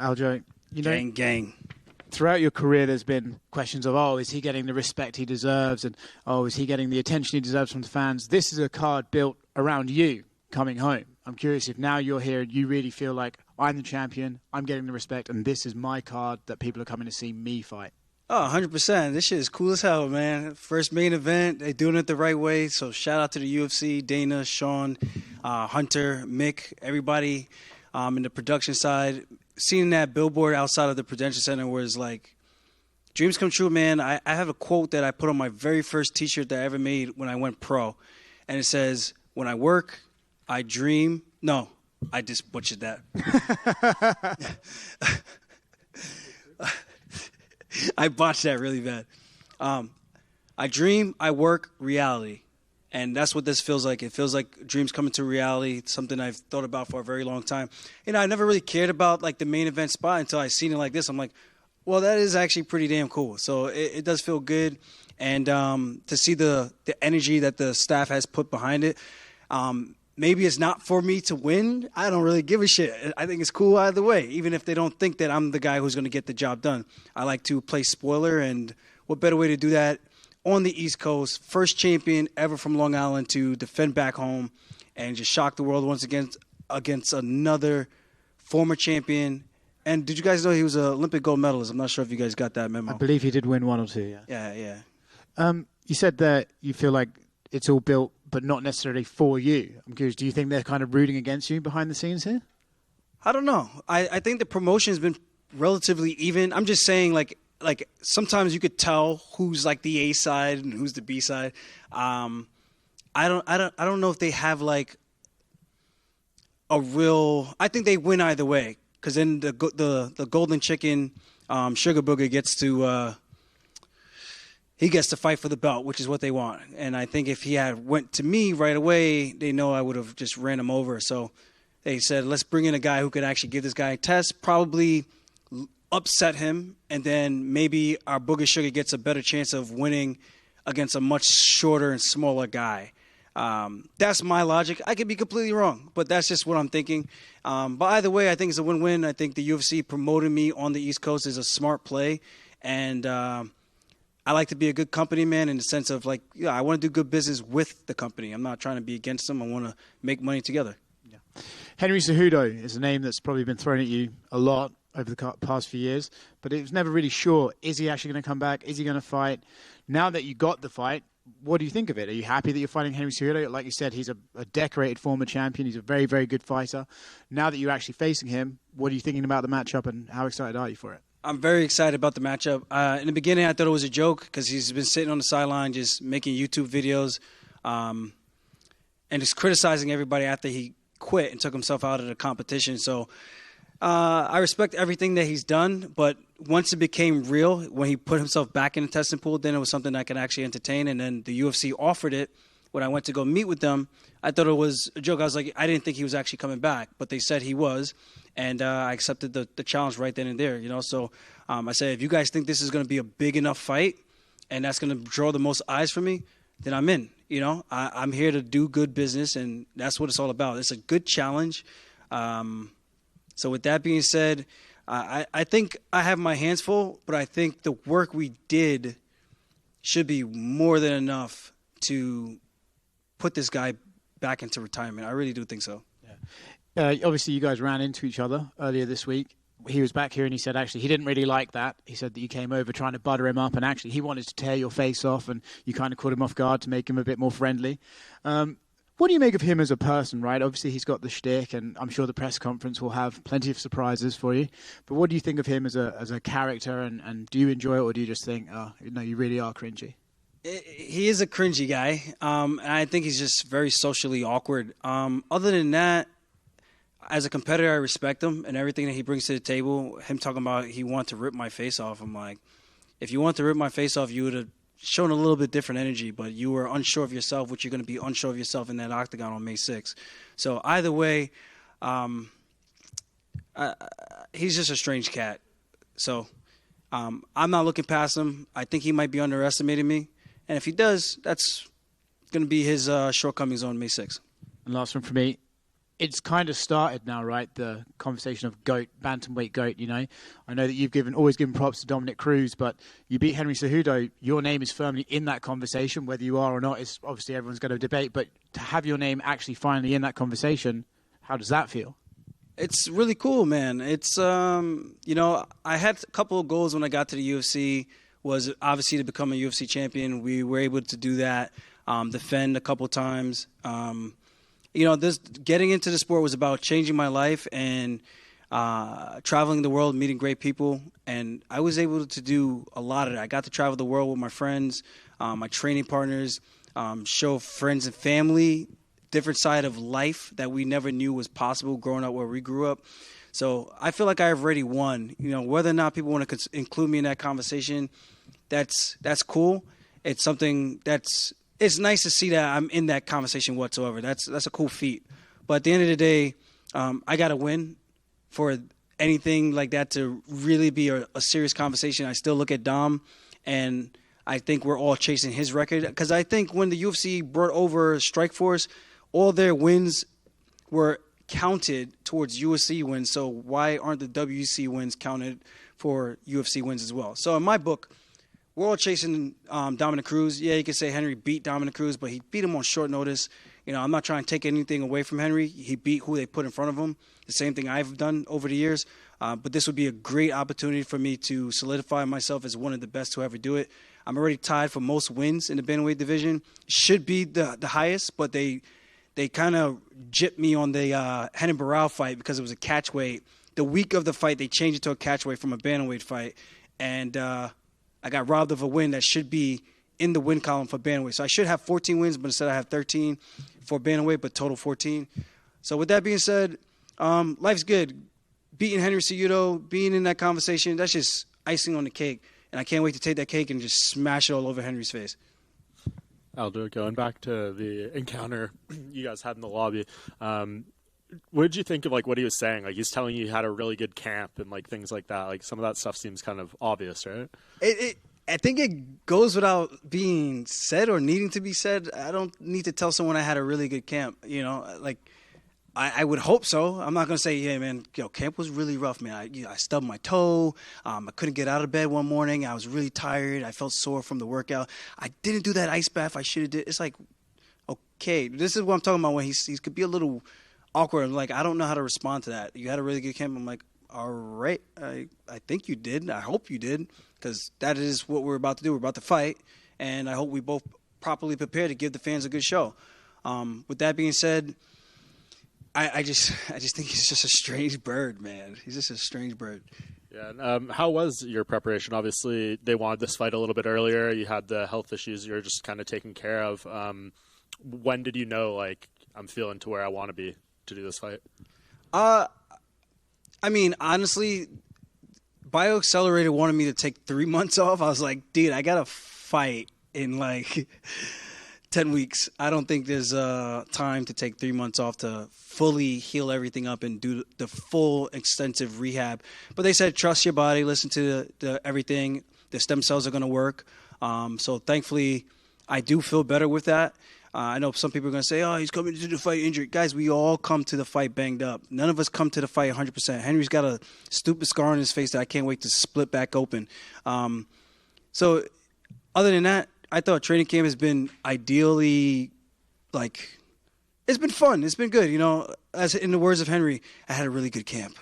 Aljo, gang. Throughout your career, there's been questions of, is he getting the respect he deserves? And, is he getting the attention he deserves from the fans? This is a card built around you coming home. I'm curious if now you're here and you really feel like I'm the champion, I'm getting the respect, and this is my card that people are coming to see me fight. Oh, 100%. This shit is cool as hell, man. First main event, they doing it the right way. So shout out to the UFC, Dana, Sean, Hunter, Mick, everybody in the production side. Seeing that billboard outside of the Prudential Center was like, dreams come true, man. I have a quote that I put on my very first T-shirt that I ever made when I went pro. And it says, when I work, I dream. No, I just butchered that. I botched that really bad. I dream, I work, reality. And that's what this feels like. It feels like dreams coming to reality. It's something I've thought about for a very long time. I never really cared about like the main event spot until I seen it like this. I'm like, well, that is actually pretty damn cool. So it does feel good. And to see the energy that the staff has put behind it, maybe it's not for me to win. I don't really give a shit. I think it's cool either way, even if they don't think that I'm the guy who's going to get the job done. I like to play spoiler, and what better way to do that on the East Coast, first champion ever from Long Island to defend back home and just shock the world once again against another former champion. And did you guys know he was an Olympic gold medalist? I'm not sure if you guys got that memo. I believe he did win one or two, yeah. Yeah. You said that you feel like it's all built, but not necessarily for you. I'm curious, do you think they're kind of rooting against you behind the scenes here? I don't know. I think the promotion's been relatively even. I'm just saying, like sometimes you could tell who's like the A side and who's the B side. I don't know if they have like a real. I think they win either way, because then the golden chicken, Sugar Booger gets to fight for the belt, which is what they want. And I think if he had went to me right away, they know I would have just ran him over. So they said, let's bring in a guy who could actually give this guy a test, probably upset him, and then maybe our Booger Sugar gets a better chance of winning against a much shorter and smaller guy. That's my logic. I could be completely wrong, but that's just what I'm thinking. But either way, I think it's a win-win. I think the UFC promoting me on the East Coast is a smart play, and I like to be a good company man in the sense of like, I want to do good business with the company. I'm not trying to be against them. I want to make money together. Yeah. Henry Cejudo is a name that's probably been thrown at you a lot over the past few years, but it was never really sure. Is he actually going to come back? Is he going to fight? Now that you got the fight, what do you think of it? Are you happy that you're fighting Henry Cejudo? Like you said, he's a decorated former champion. He's a very, very good fighter. Now that you're actually facing him, what are you thinking about the matchup, and how excited are you for it? I'm very excited about the matchup. In the beginning, I thought it was a joke because he's been sitting on the sideline just making YouTube videos and just criticizing everybody after he quit and took himself out of the competition. So I respect everything that he's done, but once it became real, when he put himself back in the testing pool, then it was something I could actually entertain. And then the UFC offered it. When I went to go meet with them, I thought it was a joke. I was like, I didn't think he was actually coming back, but they said he was. And I accepted the challenge right then and there, So I said, if you guys think this is going to be a big enough fight and that's going to draw the most eyes for me, then I'm in. I'm here to do good business, and that's what it's all about. It's a good challenge. So with that being said, I think I have my hands full, but I think the work we did should be more than enough to put this guy back into retirement. I really do think so. Yeah. Obviously, you guys ran into each other earlier this week. He was back here and he said actually he didn't really like that. He said that you came over trying to butter him up, and actually he wanted to tear your face off, and you kind of caught him off guard to make him a bit more friendly. What do you make of him as a person, right? Obviously, he's got the shtick, and I'm sure the press conference will have plenty of surprises for you. But what do you think of him as a character, and do you enjoy it, or do you just think, no, you really are cringy? He is a cringy guy, and I think he's just very socially awkward. Other than that, as a competitor, I respect him and everything that he brings to the table. Him talking about he wanted to rip my face off, I'm like, if you want to rip my face off, you would have shown a little bit different energy, but you were unsure of yourself, which you're going to be unsure of yourself in that octagon on May 6th. So either way, he's just a strange cat. So I'm not looking past him. I think he might be underestimating me. And if he does, that's going to be his shortcomings on May 6th. And last one for me. it's kind of started now, right? The conversation of GOAT, bantamweight GOAT, you know. I know that you've always given props to Dominic Cruz, but you beat Henry Cejudo. Your name is firmly in that conversation, whether you are or not. It's obviously everyone's going to debate, but to have your name actually finally in that conversation, how does that feel? It's really cool, man. It's, you know, I had a couple of goals when I got to the UFC, was obviously to become a UFC champion. We were able to do that, defend a couple times. You know, this getting into the sport was about changing my life and traveling the world, meeting great people. And I was able to do a lot of that. I got to travel the world with my friends, my training partners, show friends and family different side of life that we never knew was possible growing up where we grew up. So I feel like I've already won. You know, whether or not people want to include me in that conversation, that's cool. It's something it's nice to see that I'm in that conversation whatsoever. That's a cool feat. But at the end of the day, I got to win for anything like that to really be a serious conversation. I still look at Dom, and I think we're all chasing his record. Because I think when the UFC brought over Strikeforce, all their wins were counted towards UFC wins. So why aren't the WC wins counted for UFC wins as well? So in my book, we're all chasing Dominic Cruz. Yeah, you could say Henry beat Dominic Cruz, but he beat him on short notice. You know, I'm not trying to take anything away from Henry. He beat who they put in front of him. The same thing I've done over the years. But this would be a great opportunity for me to solidify myself as one of the best to ever do it. I'm already tied for most wins in the bantamweight division. Should be the highest, but they kind of gypped me on the Renan Barão fight because it was a catchweight. The week of the fight, they changed it to a catchweight from a bantamweight fight. And I got robbed of a win that should be in the win column for bantamweight. So I should have 14 wins, but instead I have 13 for bantamweight, but total 14. So with that being said, life's good. Beating Henry Cejudo, being in that conversation, that's just icing on the cake. And I can't wait to take that cake and just smash it all over Henry's face. Aldo, going back to the encounter you guys had in the lobby, what did you think of like what he was saying? Like he's telling you had a really good camp and like things like that. Like some of that stuff seems kind of obvious, right? I think it goes without being said or needing to be said. I don't need to tell someone I had a really good camp. You know, like I would hope so. I'm not gonna say, yeah, man, camp was really rough, man. I stubbed my toe. I couldn't get out of bed one morning. I was really tired. I felt sore from the workout. I didn't do that ice bath I should have did. It's like, okay, this is what I'm talking about when he could be a little awkward. I'm like, I don't know how to respond to that. You had a really good camp. I'm like, all right, I think you did. I hope you did, because that is what we're about to do. We're about to fight, and I hope we both properly prepare to give the fans a good show. With that being said, I just think he's just a strange bird, man. He's just a strange bird. Yeah. And, how was your preparation? Obviously, they wanted this fight a little bit earlier. You had the health issues you were just kind of taking care of. When did you know, like, I'm feeling to where I want to be to do this fight? I mean, honestly, BioAccelerator wanted me to take 3 months off. I was like, dude, I got to fight in like 10 weeks. I don't think there's time to take 3 months off to fully heal everything up and do the full extensive rehab. But they said, trust your body, listen to the everything. The stem cells are going to work. So thankfully, I do feel better with that. I know some people are going to say, oh, he's coming to the fight injured. Guys, we all come to the fight banged up. None of us come to the fight 100%. Henry's got a stupid scar on his face that I can't wait to split back open. So other than that, I thought training camp has been ideally, like, it's been fun. It's been good. You know, as in the words of Henry, I had a really good camp.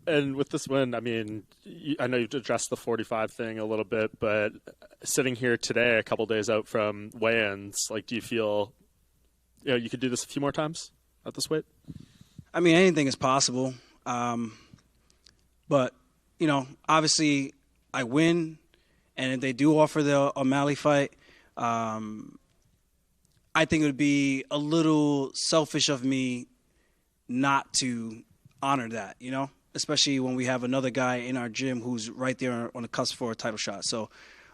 And with this win, I mean, I know you've addressed the 45 thing a little bit, but sitting here today, a couple days out from weigh-ins, like, do you feel, you could do this a few more times at this weight? I mean, anything is possible. But, obviously I win, and if they do offer the O'Malley fight, I think it would be a little selfish of me not to honor that, especially when we have another guy in our gym who's right there on the cusp for a title shot. So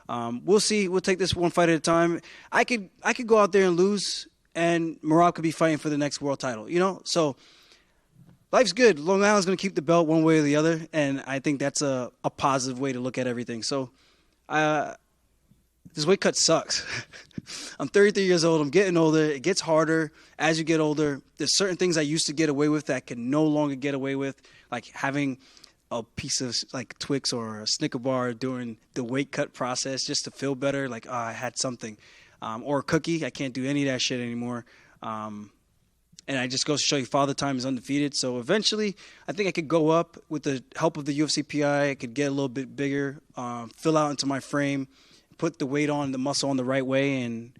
we'll see. We'll take this one fight at a time. I could go out there and lose, and Merab could be fighting for the next world title, So life's good. Long Island's going to keep the belt one way or the other, and I think that's a positive way to look at everything. So this weight cut sucks. I'm 33 years old. I'm getting older. It gets harder as you get older. There's certain things I used to get away with that I can no longer get away with, like having a piece of like Twix or a Snicker bar during the weight cut process just to feel better, like, I had something. Or a cookie. I can't do any of that shit anymore. And I just goes to show you Father Time is undefeated. So eventually, I think I could go up with the help of the UFC PI. I could get a little bit bigger, fill out into my frame, put the weight on, the muscle on the right way, and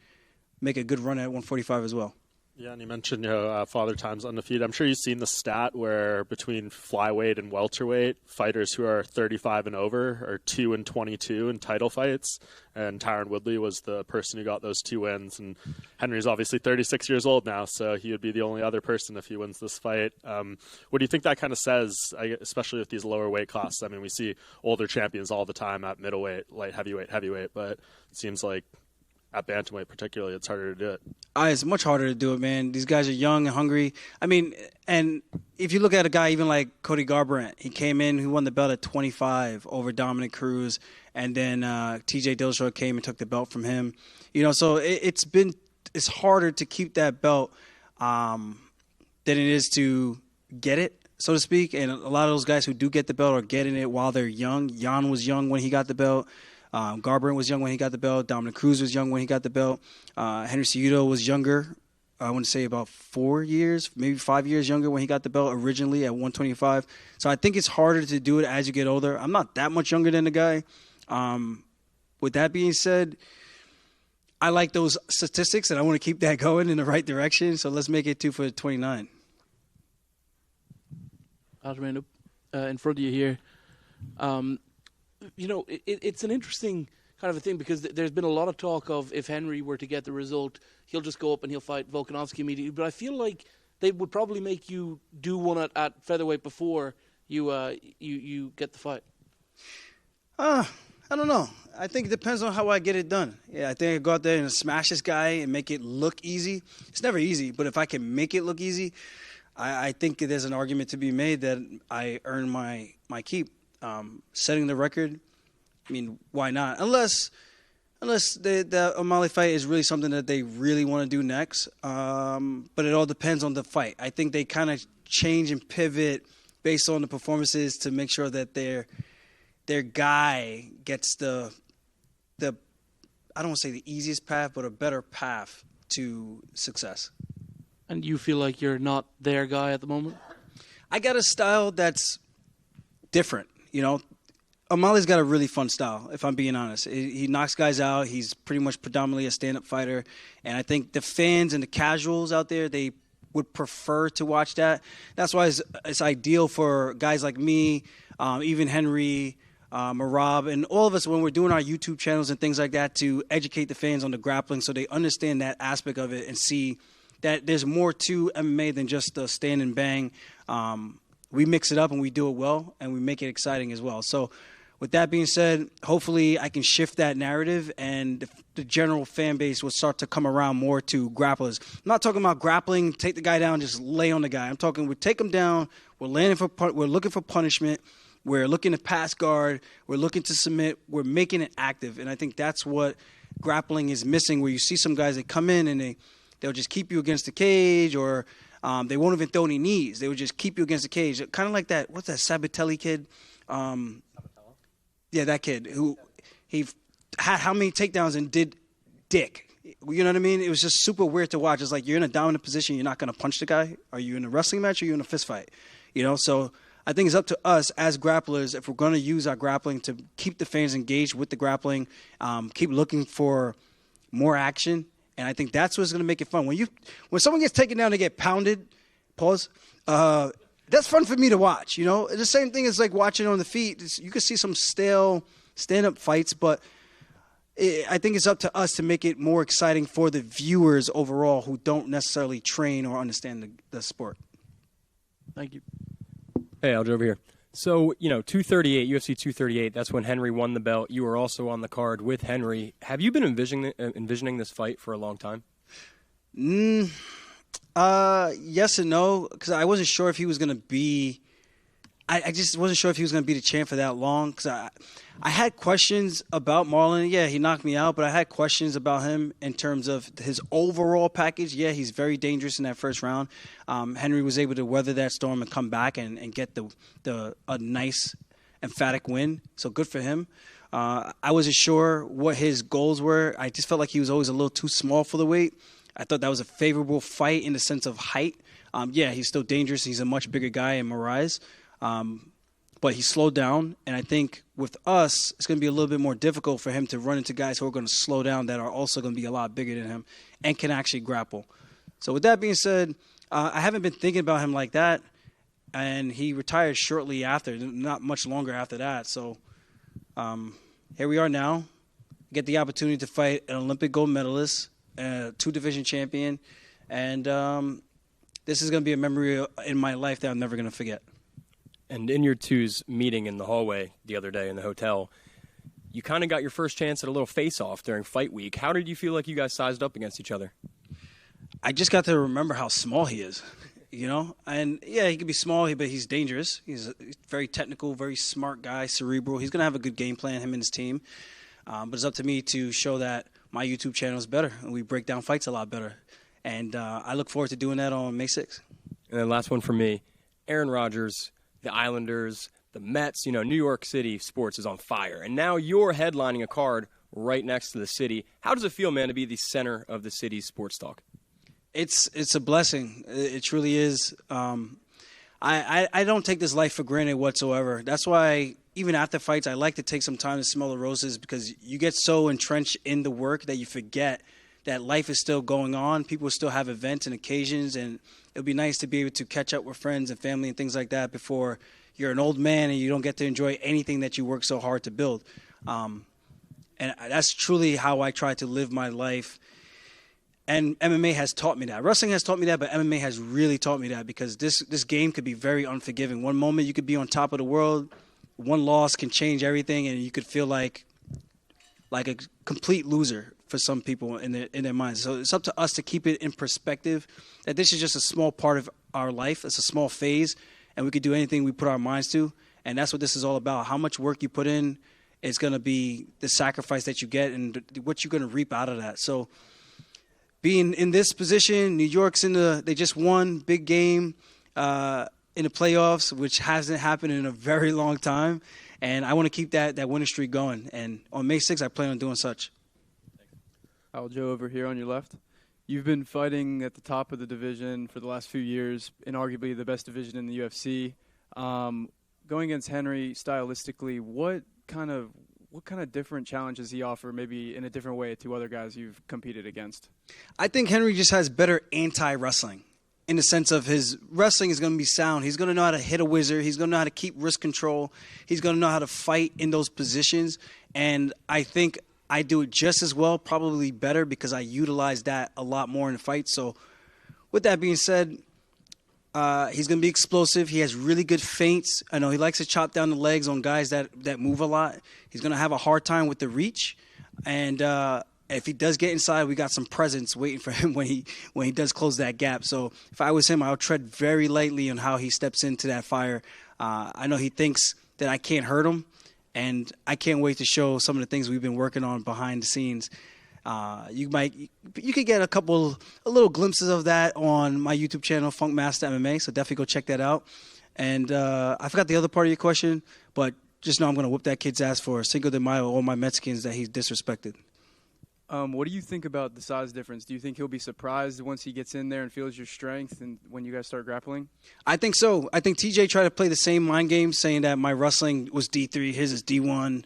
make a good run at 145 as well. Yeah, and you mentioned Father Time's undefeated. I'm sure you've seen the stat where between flyweight and welterweight, fighters who are 35 and over are 2-22 in title fights. And Tyron Woodley was the person who got those 2 wins. And Henry's obviously 36 years old now, so he would be the only other person if he wins this fight. What do you think that kind of says, especially with these lower weight classes? I mean, we see older champions all the time at middleweight, light heavyweight, but it seems like at bantamweight particularly, it's harder to do it. It's much harder to do it, man. These guys are young and hungry. I mean, and if you look at a guy even like Cody Garbrandt, he came in, he won the belt at 25 over Dominic Cruz, and then TJ Dillashaw came and took the belt from him. You know, so it's harder to keep that belt than it is to get it, so to speak. And a lot of those guys who do get the belt are getting it while they're young. Jan was young when he got the belt. Garbrandt was young when he got the belt. Dominic Cruz was young when he got the belt. Henry Cejudo was younger. I want to say about 4 years, maybe 5 years younger when he got the belt originally at 125. So I think it's harder to do it as you get older. I'm not that much younger than the guy. With that being said, I like those statistics, and I want to keep that going in the right direction. So let's make it 2 for 29. Aljamain, in front of you here. You know, it's an interesting kind of a thing because there's been a lot of talk of if Henry were to get the result, he'll just go up and he'll fight Volkanovski immediately. But I feel like they would probably make you do one at featherweight before you get the fight. I don't know. I think it depends on how I get it done. Yeah, I think I go out there and smash this guy and make it look easy. It's never easy, but if I can make it look easy, I think there's an argument to be made that I earn my keep. Setting the record, I mean, why not? Unless the O'Malley fight is really something that they really want to do next. But it all depends on the fight. I think they kind of change and pivot based on the performances to make sure that their guy gets the I don't want to say the easiest path, but a better path to success. And you feel like you're not their guy at the moment? I got a style that's different. You know, O'Malley's got a really fun style, if I'm being honest. He knocks guys out. He's pretty much predominantly a stand-up fighter. And I think the fans and the casuals out there, they would prefer to watch that. That's why it's ideal for guys like me, even Henry, Marab, and all of us when we're doing our YouTube channels and things like that to educate the fans on the grappling so they understand that aspect of it and see that there's more to MMA than just the stand and bang. We mix it up and we do it well and we make it exciting as well. So with that being said, hopefully I can shift that narrative and the general fan base will start to come around more to grapplers. I'm not talking about grappling, take the guy down, just lay on the guy. I'm talking we take him down, we're looking for punishment, we're looking to pass guard, we're looking to submit, we're making it active. And I think that's what grappling is missing, where you see some guys that come in and they'll just keep you against the cage or they won't even throw any knees. They would just keep you against the cage. Kind of like that, what's that, Sabatelli kid? Yeah, that kid who he had how many takedowns and did dick. You know what I mean? It was just super weird to watch. It's like you're in a dominant position. You're not going to punch the guy. Are you in a wrestling match or are you in a fist fight? You know, so I think it's up to us as grapplers, if we're going to use our grappling to keep the fans engaged with the grappling, keep looking for more action. And I think that's what's going to make it fun. When someone gets taken down, they get pounded, that's fun for me to watch, you know? The same thing as like watching on the feet. You can see some stale stand-up fights, but I think it's up to us to make it more exciting for the viewers overall who don't necessarily train or understand the sport. Thank you. Hey, Aljo, over here. So, 238, UFC 238, that's when Henry won the belt. You were also on the card with Henry. Have you been envisioning this fight for a long time? Yes and no, because I wasn't sure if he was going to be I just wasn't sure if he was going to be the champ for that long because I had questions about Marlon. Yeah, he knocked me out, but I had questions about him in terms of his overall package. Yeah, he's very dangerous in that first round. Henry was able to weather that storm and come back and get a nice, emphatic win. So good for him. I wasn't sure what his goals were. I just felt like he was always a little too small for the weight. I thought that was a favorable fight in the sense of height. Yeah, he's still dangerous. He's a much bigger guy in Moraes. But he slowed down, and I think with us, it's going to be a little bit more difficult for him to run into guys who are going to slow down that are also going to be a lot bigger than him and can actually grapple. So with that being said, I haven't been thinking about him like that, and he retired shortly after, not much longer after that. So here we are now, get the opportunity to fight an Olympic gold medalist, a two-division champion, and this is going to be a memory in my life that I'm never going to forget. And in your two's meeting in the hallway the other day in the hotel, you kind of got your first chance at a little face-off during fight week. How did you feel like you guys sized up against each other? I just got to remember how small he is, you know? And, yeah, he could be small, but he's dangerous. He's a very technical, very smart guy, cerebral. He's going to have a good game plan, him and his team. But it's up to me to show that my YouTube channel is better, and we break down fights a lot better. And I look forward to doing that on May 6th. And then last one for me, Aaron Rodgers, the Islanders, the Mets, New York City sports is on fire. And now you're headlining a card right next to the city. How does it feel, man, to be the center of the city's sports talk? It's a blessing. It truly is. I don't take this life for granted whatsoever. That's why even after fights, I like to take some time to smell the roses because you get so entrenched in the work that you forget that life is still going on. People still have events and occasions, and it would be nice to be able to catch up with friends and family and things like that before you're an old man and you don't get to enjoy anything that you work so hard to build. And that's truly how I try to live my life. And MMA has taught me that. Wrestling has taught me that, but MMA has really taught me that because this game could be very unforgiving. One moment you could be on top of the world, one loss can change everything, and you could feel like a complete loser for some people in their minds. So it's up to us to keep it in perspective that this is just a small part of our life. It's a small phase, and we could do anything we put our minds to. And that's what this is all about. How much work you put in is going to be the sacrifice that you get and what you're going to reap out of that. So being in this position, New York's they just won big game in the playoffs, which hasn't happened in a very long time. And I want to keep that winning streak going. And on May 6th, I plan on doing such. Aljo over here on your left. You've been fighting at the top of the division for the last few years, in arguably the best division in the UFC. Going against Henry, stylistically, what kind of different challenges he offer, maybe in a different way to other guys you've competed against? I think Henry just has better anti-wrestling in the sense of his wrestling is going to be sound. He's going to know how to hit a wizard. He's going to know how to keep wrist control. He's going to know how to fight in those positions. And I think I do it just as well, probably better, because I utilize that a lot more in the fight. So with that being said, he's going to be explosive. He has really good feints. I know he likes to chop down the legs on guys that move a lot. He's going to have a hard time with the reach. And if he does get inside, we got some presence waiting for him when he does close that gap. So if I was him, I would tread very lightly on how he steps into that fire. I know he thinks that I can't hurt him. And I can't wait to show some of the things we've been working on behind the scenes. You could get a little glimpses of that on my YouTube channel, Funk Master MMA. So definitely go check that out. And I forgot the other part of your question, but just know I'm going to whip that kid's ass for Cinco de Mayo, all my Mexicans that he's disrespected. What do you think about the size difference? Do you think he'll be surprised once he gets in there and feels your strength and when you guys start grappling? I think so. I think TJ tried to play the same mind game, saying that my wrestling was D3, his is D1.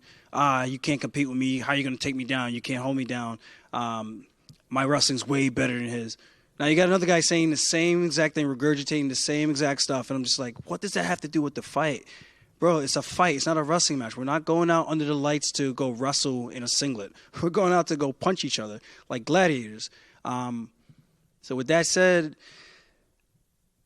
You can't compete with me. How are you going to take me down? You can't hold me down. My wrestling's way better than his. Now you got another guy saying the same exact thing, regurgitating the same exact stuff, and I'm just like, what does that have to do with the fight? Bro, it's a fight. It's not a wrestling match. We're not going out under the lights to go wrestle in a singlet. We're going out to go punch each other like gladiators. So with that said,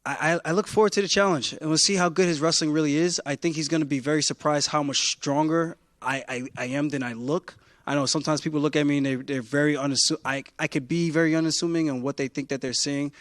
I look forward to the challenge, and we'll see how good his wrestling really is. I think he's going to be very surprised how much stronger I am than I look. I know sometimes people look at me and they're very unassuming. I could be very unassuming in what they think that they're seeing.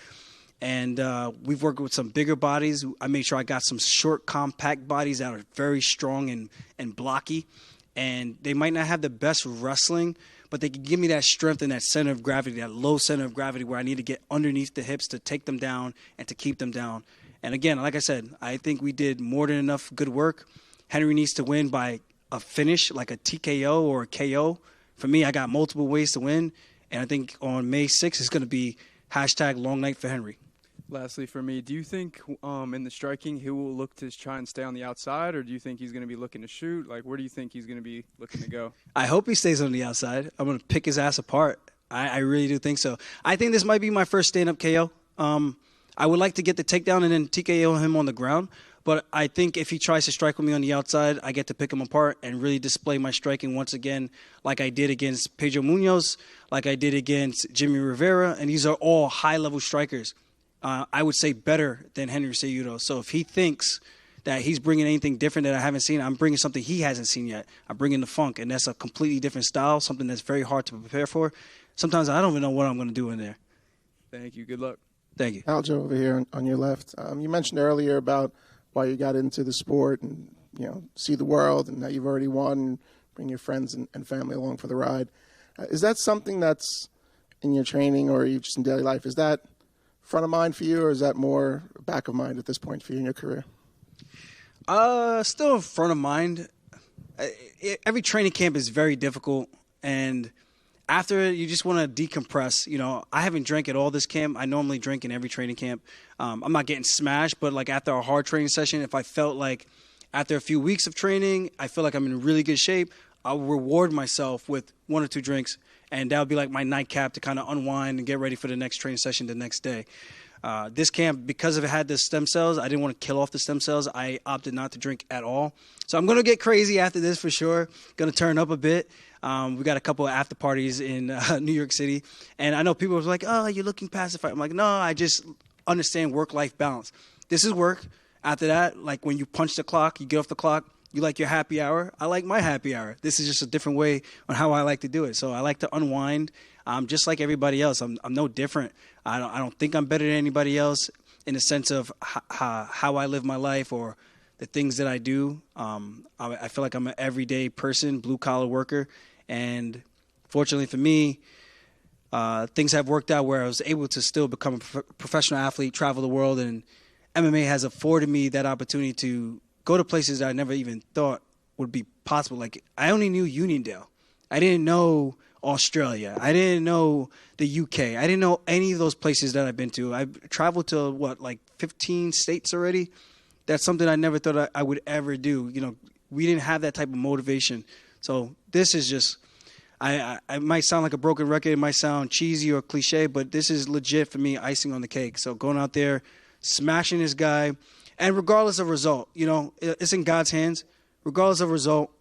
And we've worked with some bigger bodies. I made sure I got some short, compact bodies that are very strong and blocky. And they might not have the best wrestling, but they can give me that strength and that center of gravity, that low center of gravity where I need to get underneath the hips to take them down and to keep them down. And again, like I said, I think we did more than enough good work. Henry needs to win by a finish, like a TKO or a KO. For me, I got multiple ways to win. And I think on May 6th, it's going to be #long night for Henry. Lastly, for me, do you think in the striking he will look to try and stay on the outside, or do you think he's going to be looking to shoot? Like, where do you think he's going to be looking to go? I hope he stays on the outside. I'm going to pick his ass apart. I really do think so. I think this might be my first stand-up KO. I would like to get the takedown and then TKO him on the ground. But I think if he tries to strike with me on the outside, I get to pick him apart and really display my striking once again, like I did against Pedro Munoz, like I did against Jimmy Rivera. And these are all high-level strikers. I would say better than Henry Cejudo. So if he thinks that he's bringing anything different that I haven't seen, I'm bringing something he hasn't seen yet. I'm bringing the funk, and that's a completely different style, something that's very hard to prepare for. Sometimes I don't even know what I'm going to do in there. Thank you. Good luck. Thank you. Aljo over here on your left. You mentioned earlier about why you got into the sport and, see the world and that you've already won and bring your friends and family along for the ride. Is that something that's in your training or just in daily life? Is that front of mind for you, or is that more back of mind at this point for you in your career? Still front of mind. Every training camp is very difficult, and after it, you just want to decompress. I haven't drank at all this camp. I normally drink in every training camp. I'm not getting smashed, but like after a hard training session, if I felt like after a few weeks of training, I feel like I'm in really good shape, I'll reward myself with 1 or 2 drinks, and that would be like my nightcap to kind of unwind and get ready for the next training session the next day. This camp, because it had the stem cells, I didn't want to kill off the stem cells. I opted not to drink at all. So I'm going to get crazy after this for sure. Going to turn up a bit. We got a couple of after parties in New York City. And I know people are like, oh, you're looking pacified. I'm like, no, I just understand work-life balance. This is work. After that, like when you punch the clock, you get off the clock, you like your happy hour. I like my happy hour. This is just a different way on how I like to do it. So I like to unwind, just like everybody else. I'm no different. I don't think I'm better than anybody else in the sense of how I live my life or the things that I do. I feel like I'm an everyday person, blue-collar worker. And fortunately for me, things have worked out where I was able to still become a professional athlete, travel the world, and MMA has afforded me that opportunity to go to places that I never even thought would be possible. Like, I only knew Uniondale. I didn't know Australia. I didn't know the UK. I didn't know any of those places that I've been to. I've traveled to, 15 states already? That's something I never thought I would ever do. We didn't have that type of motivation. So this is just, I might sound like a broken record. It might sound cheesy or cliche, but this is legit for me, icing on the cake. So going out there, smashing this guy, and regardless of result, it's in God's hands. Regardless of result,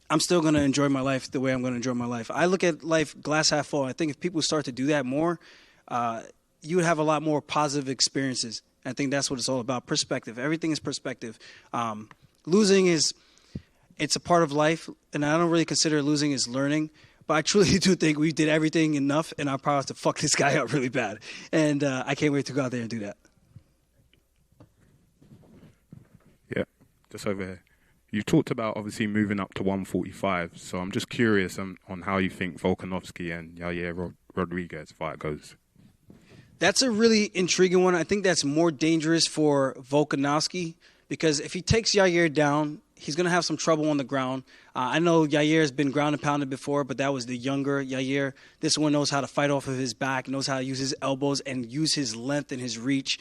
I'm still going to enjoy my life the way I'm going to enjoy my life. I look at life glass half full. I think if people start to do that more, you would have a lot more positive experiences. I think that's what it's all about, perspective. Everything is perspective. Losing it's a part of life, and I don't really consider losing as learning. But I truly do think we did everything enough in our powers to fuck this guy up really bad. And I can't wait to go out there and do that. Yeah, just over here. You talked about obviously moving up to 145, so I'm just curious on how you think Volkanovski and Yair Rodriguez fight goes. That's a really intriguing one. I think that's more dangerous for Volkanovski because if he takes Yair down, he's going to have some trouble on the ground. I know Yair has been ground and pounded before, but that was the younger Yair. This one knows how to fight off of his back, knows how to use his elbows and use his length and his reach.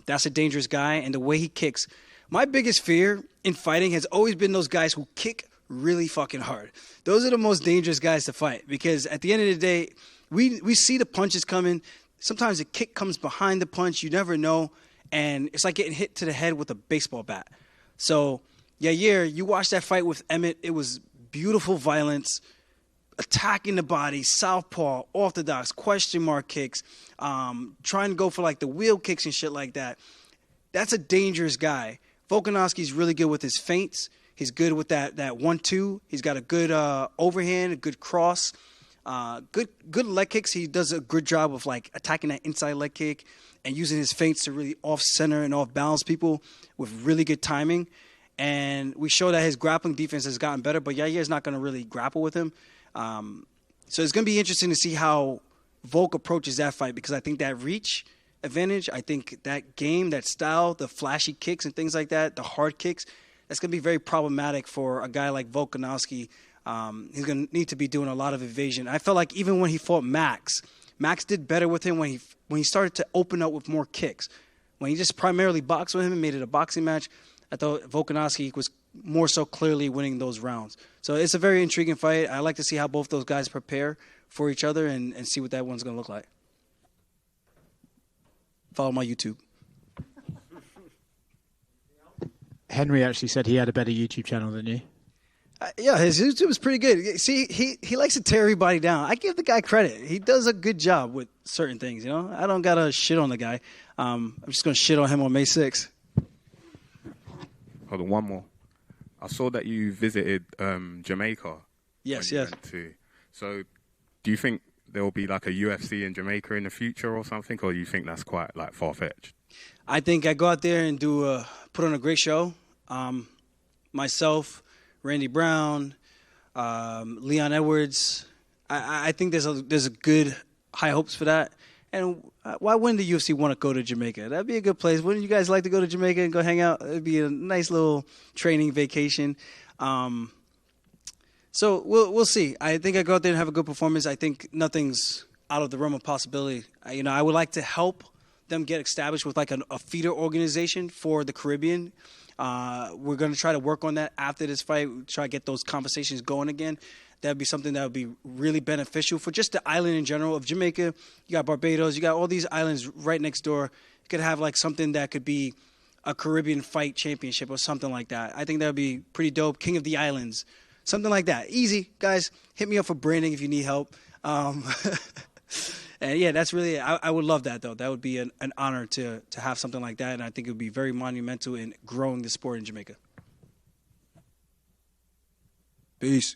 That's a dangerous guy, and the way he kicks. My biggest fear in fighting has always been those guys who kick really fucking hard. Those are the most dangerous guys to fight because at the end of the day, we see the punches coming. Sometimes the kick comes behind the punch. You never know, and it's like getting hit to the head with a baseball bat. So Yair, you watched that fight with Emmett. It was beautiful violence, attacking the body, southpaw, orthodox, question mark kicks, trying to go for like the wheel kicks and shit like that. That's a dangerous guy. Volkanovski's really good with his feints. He's good with that 1-2. He's got a good overhand, a good cross. Good leg kicks. He does a good job of like attacking that inside leg kick and using his feints to really off center and off balance people with really good timing. And we show that his grappling defense has gotten better, but Yair is not going to really grapple with him. So it's going to be interesting to see how Volk approaches that fight, because I think that reach advantage, I think that game, that style, the flashy kicks and things like that, the hard kicks, that's going to be very problematic for a guy like Volkanovski. He's going to need to be doing a lot of evasion. I felt like even when he fought Max did better with him when he started to open up with more kicks. When he just primarily boxed with him and made it a boxing match, I thought Volkanovski was more so clearly winning those rounds. So it's a very intriguing fight. I like to see how both those guys prepare for each other and see what that one's going to look like. Follow my YouTube. Henry actually said he had a better YouTube channel than you. Yeah, his YouTube is pretty good. See, he likes to tear everybody down. I give the guy credit. He does a good job with certain things, you know. I don't got to shit on the guy. I'm just going to shit on him on May 6th. Hold on, one more. I saw that you visited Jamaica. Yes. So do you think there will be like a UFC in Jamaica in the future or something, or do you think that's quite like far-fetched? I think I go out there and put on a great show. Myself, Randy Brown, Leon Edwards. I think there's a good high hopes for that. And why wouldn't the UFC want to go to Jamaica? That'd be a good place. Wouldn't you guys like to go to Jamaica and go hang out? It'd be a nice little training vacation. So we'll see. I think I go out there and have a good performance. I think nothing's out of the realm of possibility. I would like to help them get established with like a feeder organization for the Caribbean. We're going to try to work on that after this fight. Try to get those conversations going again. That would be something that would be really beneficial for just the island in general of Jamaica. You got Barbados. You got all these islands right next door. You could have like something that could be a Caribbean fight championship or something like that. I think that would be pretty dope. King of the Islands. Something like that. Easy, guys. Hit me up for branding if you need help. And yeah, that's really, I would love that though. That would be an honor to have something like that. And I think it would be very monumental in growing the sport in Jamaica. Peace.